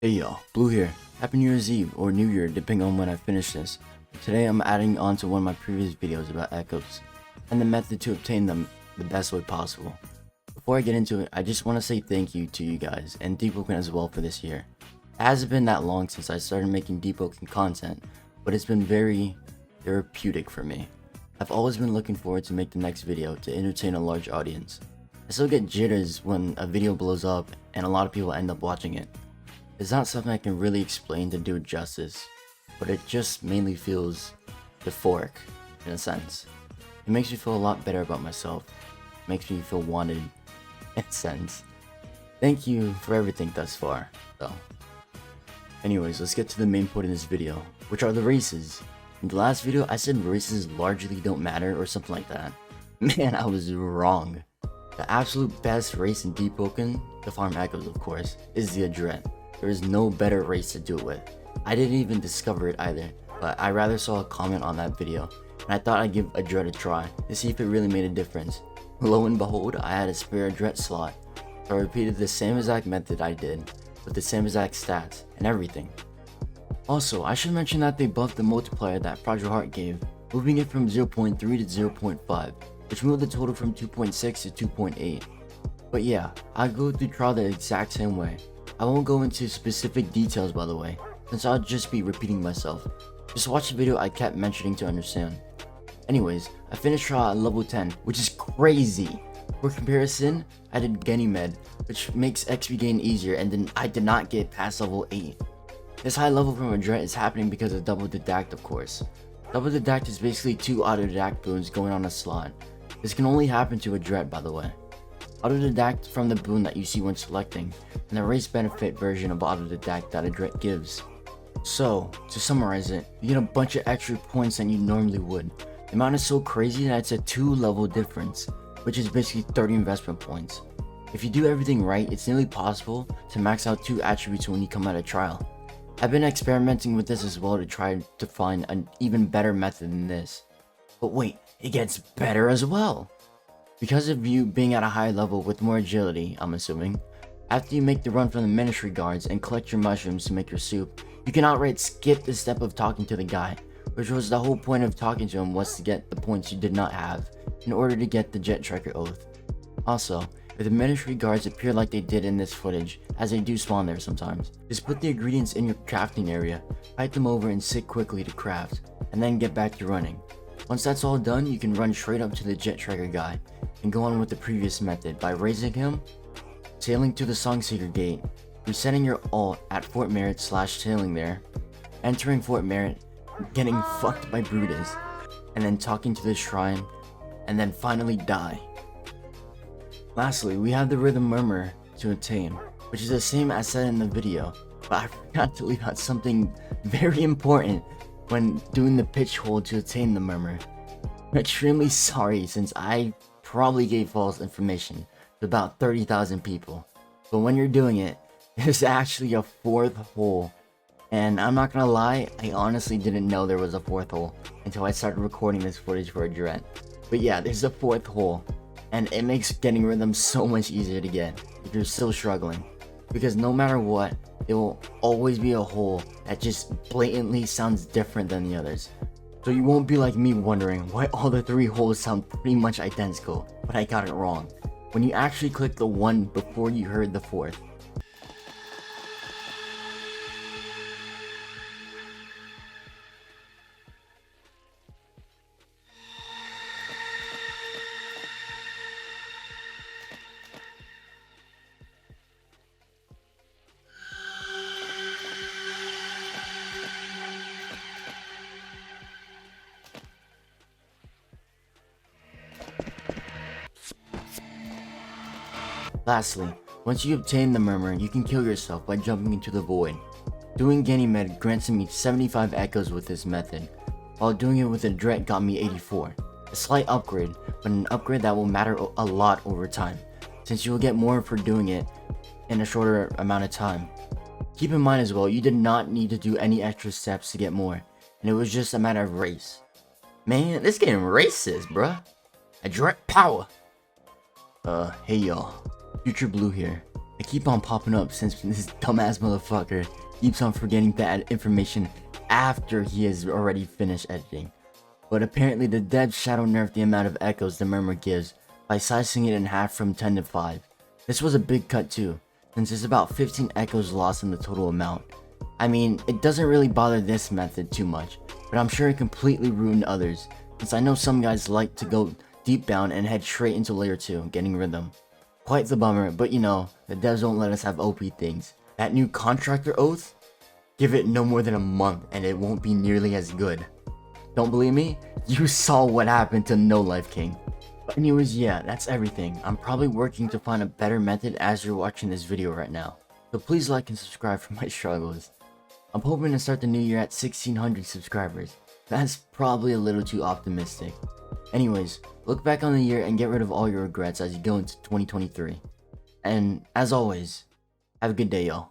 Hey y'all, Blue here. Happy New Year's Eve or New Year depending on when I finish this. Today I'm adding on to one of my previous videos about echoes and the method to obtain them the best way possible. Before I get into it, I just want to say thank you to you guys and Deepwoken as well for this year. It hasn't been that long since I started making Deepwoken content, but it's been very therapeutic for me. I've always been looking forward to make the next video to entertain a large audience. I still get jitters when a video blows up and a lot of people end up watching it. It's not something I can really explain to do it justice, but it just mainly feels euphoric in a sense. It makes me feel a lot better about myself. It makes me feel wanted in a sense. Thank you for everything thus far, though. Anyways, let's get to the main point of this video, which are the races. In the last video, I said races largely don't matter or something like that. Man, I was wrong. The absolute best race in Deepwoken, to farm echoes of course, is the Adret. There is no better race to do it with. I didn't even discover it either, but I rather saw a comment on that video, and I thought I'd give Adret a try to see if it really made a difference. Lo and behold, I had a spare Adret slot, so I repeated the same exact method I did, with the same exact stats and everything. Also, I should mention that they buffed the multiplier that Project Heart gave, moving it from 0.3 to 0.5, which moved the total from 2.6 to 2.8. But yeah, I'll go through trial the exact same way. I won't go into specific details by the way, since I'll just be repeating myself. Just watch the video I kept mentioning to understand. Anyways, I finished trial at level 10, which is crazy. For comparison, I did Ganymed, which makes XP gain easier, and then I did not get past level 8. This high level from Adret is happening because of double dedact of course. Double dedact is basically 2 autodidact boons going on a slot. This can only happen to Adret by the way. Autodidact from the boon that you see when selecting, and the race benefit version of autodidact that Adret gives. So, to summarize it, you get a bunch of extra points than you normally would. The amount is so crazy that it's a 2 level difference, which is basically 30 investment points. If you do everything right, it's nearly possible to max out 2 attributes when you come out of trial. I've been experimenting with this as well to try to find an even better method than this. But wait, it gets better as well! Because of you being at a high level with more agility, I'm assuming, after you make the run from the ministry guards and collect your mushrooms to make your soup, you can outright skip the step of talking to the guy, which was the whole point of talking to him, was to get the points you did not have in order to get the jet tracker oath. Also, if the ministry guards appear like they did in this footage, as they do spawn there sometimes, just put the ingredients in your crafting area, fight them over and sit quickly to craft, and then get back to running. Once that's all done, you can run straight up to the jet tracker guy and go on with the previous method by raising him, sailing to the Songseeker gate, resetting your ult at Fort Merit / sailing there, entering Fort Merit, getting fucked by Brutus, and then talking to the shrine, and then finally die. Lastly, we have the Rhythm Murmur to attain, which is the same as said in the video, but I forgot to leave out something very important when doing the pitch hold to attain the Murmur. I'm extremely sorry since I probably gave false information to about 30,000 people, but when you're doing it, there's actually a 4th hole, and I'm not gonna lie, I honestly didn't know there was a 4th hole until I started recording this footage for Adret. But yeah, there's a 4th hole, and it makes getting rhythm so much easier to get if you're still struggling, because no matter what, it will always be a hole that just blatantly sounds different than the others. So you won't be like me wondering why all the 3 holes sound pretty much identical, but I got it wrong. When you actually click the one before you heard the 4th. Lastly, once you obtain the Murmur, you can kill yourself by jumping into the void. Doing Ganymed grants me 75 echoes with this method, while doing it with Adret got me 84. A slight upgrade, but an upgrade that will matter a lot over time, since you will get more for doing it in a shorter amount of time. Keep in mind as well, you did not need to do any extra steps to get more, and it was just a matter of race. Man, this game racist, bruh. Adret power! Hey y'all. Future Blue here. I keep on popping up since this dumbass motherfucker keeps on forgetting to add information after he has already finished editing. But apparently the devs shadow nerfed the amount of echoes the murmur gives by slicing it in half from 10 to 5. This was a big cut too, since there's about 15 echoes lost in the total amount. I mean, it doesn't really bother this method too much, but I'm sure it completely ruined others, since I know some guys like to go deep down and head straight into layer 2, getting rhythm. Quite the bummer, but you know, the devs don't let us have OP things. That new contractor oath? Give it no more than a month and it won't be nearly as good. Don't believe me? You saw what happened to No Life King. But anyways, yeah, that's everything. I'm probably working to find a better method as you're watching this video right now. So please like and subscribe for my struggles. I'm hoping to start the new year at 1600 subscribers. That's probably a little too optimistic. Anyways, look back on the year and get rid of all your regrets as you go into 2023. And as always, have a good day, y'all.